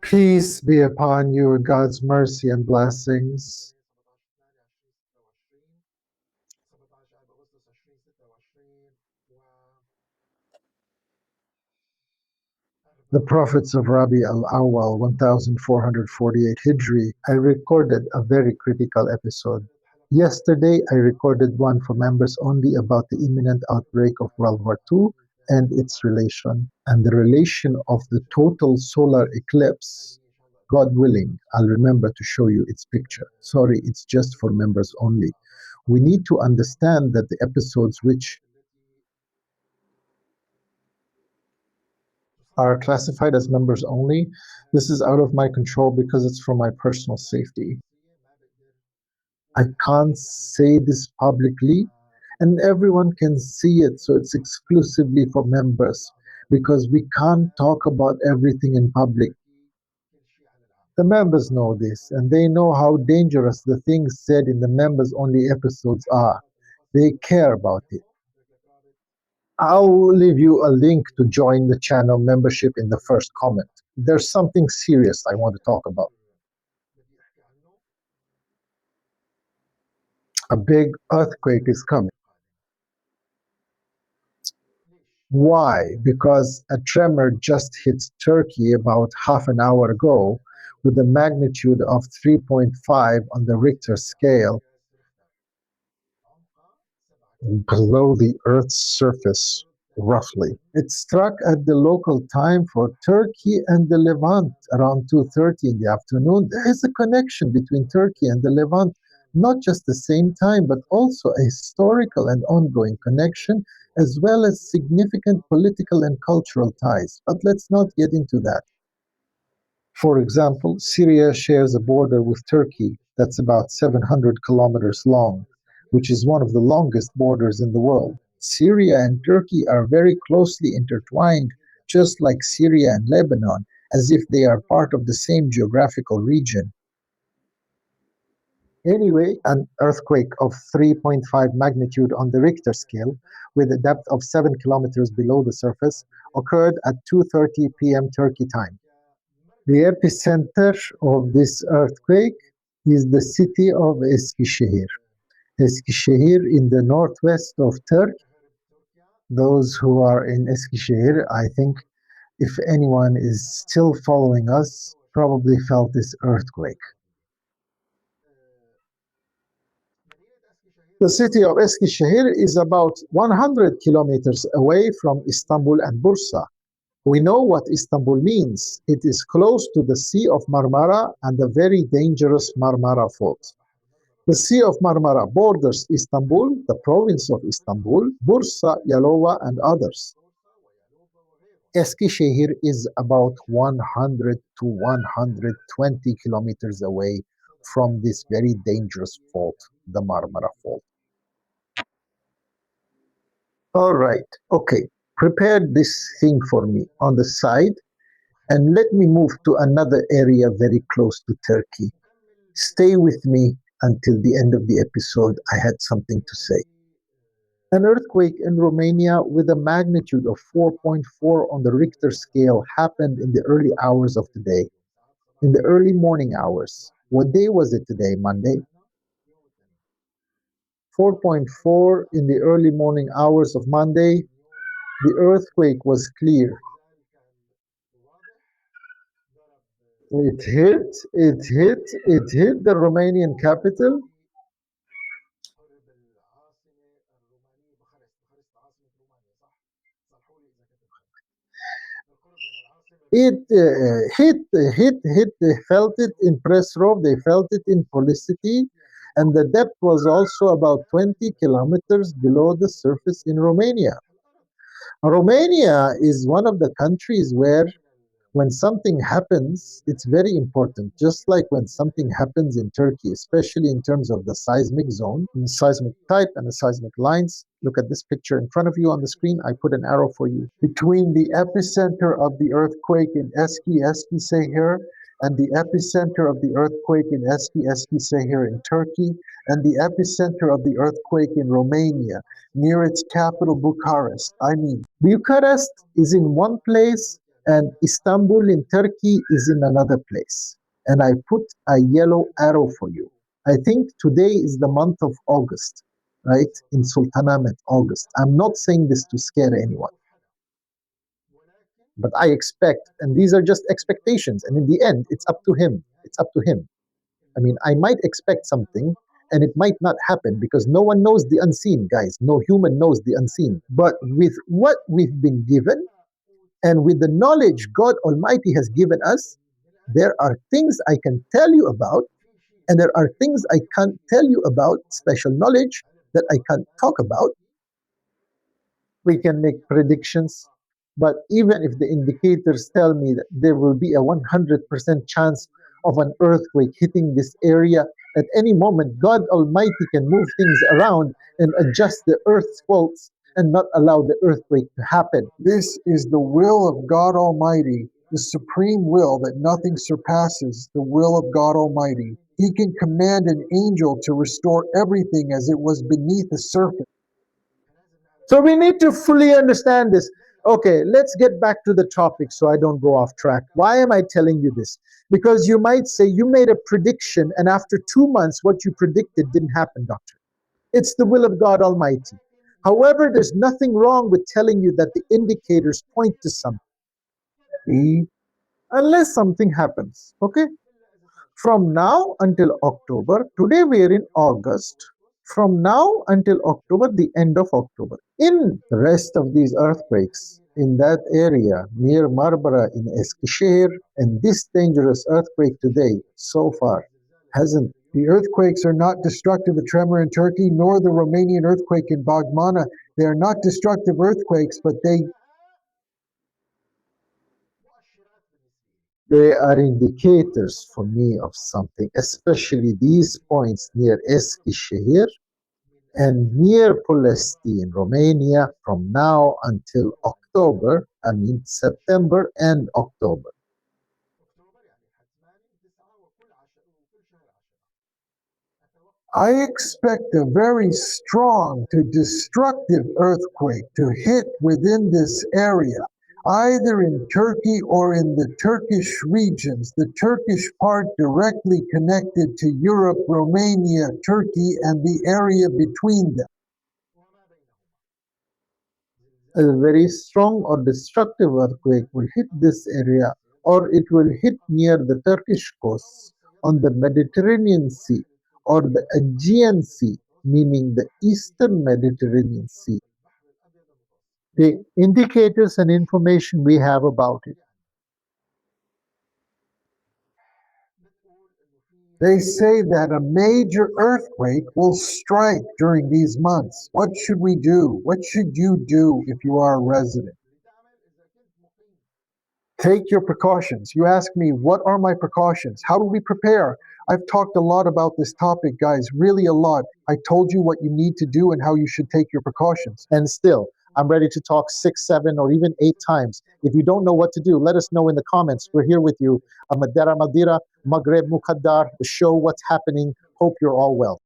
Peace be upon you, God's mercy and blessings. The prophets of Rabi al-Awwal 1448 Hijri, I recorded a very critical episode. Yesterday, I recorded one for members only about the imminent outbreak of World War II and its relation, and the relation of the total solar eclipse. God willing, I'll remember to show you its picture. Sorry, it's just for members only. We need to understand that the episodes which are classified as members only, this is out of my control because it's for my personal safety. I can't say this publicly, and everyone can see it, so it's exclusively for members because we can't talk about everything in public. The members know this, and they know how dangerous the things said in the members only episodes are. They care about it. I'll leave you a link to join the channel membership in the first comment. There's something serious I want to talk about. A big earthquake is coming. Why? Because a tremor just hit Turkey about half an hour ago with a magnitude of 3.5 on the Richter scale below the Earth's surface, roughly. It struck at the local time for Turkey and the Levant around 2:30 in the afternoon. There is a connection between Turkey and the Levant, not just the same time, but also a historical and ongoing connection, as well as significant political and cultural ties. But let's not get into that. For example, Syria shares a border with Turkey that's about 700 kilometers long, which is one of the longest borders in the world. Syria and Turkey are very closely intertwined, just like Syria and Lebanon, as if they are part of the same geographical region. Anyway, an earthquake of 3.5 magnitude on the Richter scale, with a depth of 7 kilometers below the surface, occurred at 2:30 p.m. Turkey time. The epicenter of this earthquake is the city of Eskişehir. Eskişehir in the northwest of Turkey. Those who are in Eskişehir, I think, if anyone is still following us, probably felt this earthquake. The city of Eskişehir is about 100 kilometers away from Istanbul and Bursa. We know what Istanbul means. It is close to the Sea of Marmara and the very dangerous Marmara Fault. The Sea of Marmara borders Istanbul, the province of Istanbul, Bursa, Yalova, and others. Eskişehir is about 100 to 120 kilometers away from this very dangerous fault, the Marmara Fault. All right, okay. Prepare this thing for me on the side and let me move to another area very close to Turkey. Stay with me until the end of the episode. I had something to say. An earthquake in Romania with a magnitude of 4.4 on the Richter scale happened in the early hours of today. In the early morning hours. What day was it today? Monday? 4.4 in the early morning hours of Monday. The earthquake was clear. It hit the Romanian capital. They felt it in Press they felt it in Policity, and the depth was also about 20 kilometers below the surface in Romania. Romania is one of the countries where when something happens, it's very important. Just like when something happens in Turkey, especially in terms of the seismic zone, and seismic type, and the seismic lines. Look at this picture in front of you on the screen. I put an arrow for you. Between the epicenter of the earthquake in Eskişehir and the epicenter of the earthquake in Eskişehir in Turkey, and the epicenter of the earthquake in Romania, near its capital, Bucharest. I mean, Bucharest is in one place and Istanbul in Turkey is in another place. And I put a yellow arrow for you. I think today is the month of August, right? In Sultanahmet, August. I'm not saying this to scare anyone, but I expect, and these are just expectations. And in the end, it's up to him. It's up to him. I mean, I might expect something and it might not happen because no one knows the unseen, guys. No human knows the unseen. But with what we've been given and with the knowledge God Almighty has given us, there are things I can tell you about, and there are things I can't tell you about, special knowledge that I can't talk about. We can make predictions, but even if the indicators tell me that there will be a 100% chance of an earthquake hitting this area at any moment, God Almighty can move things around and adjust the earth's faults and not allow the earthquake to happen. This is the will of God Almighty, the supreme will that nothing surpasses the will of God Almighty. He can command an angel to restore everything as it was beneath the surface. So we need to fully understand this. Okay, let's get back to the topic so I don't go off track. Why am I telling you this? Because you might say you made a prediction and after 2 months, what you predicted didn't happen, doctor. It's the will of God Almighty. However, there's nothing wrong with telling you that the indicators point to something, unless something happens. Okay? From now until October, today we are in August. From now until October, the end of October. In the rest of these earthquakes, in that area near Marmara in Eskişehir, and this dangerous earthquake today, so far, hasn't. The earthquakes are not destructive. The tremor in Turkey, nor the Romanian earthquake in Bagmana. They are not destructive earthquakes, but they are indicators for me of something, especially these points near Eskişehir and near Pulesti in Romania from now until October, I mean September and October. I expect a very strong to destructive earthquake to hit within this area, either in Turkey or in the Turkish regions, the Turkish part directly connected to Europe, Romania, Turkey, and the area between them. A very strong or destructive earthquake will hit this area or it will hit near the Turkish coasts on the Mediterranean Sea or the Aegean Sea, meaning the Eastern Mediterranean Sea. The indicators and information we have about it. They say that a major earthquake will strike during these months. What should we do? What should you do if you are a resident? Take your precautions. You ask me, what are my precautions? How do we prepare? I've talked a lot about this topic, guys, really a lot. I told you what you need to do and how you should take your precautions. And still, I'm ready to talk 6, 7, or even 8 times. If you don't know what to do, let us know in the comments. We're here with you. Al-Dira, Maghreb Muqaddar, the show What's Happening. Hope you're all well.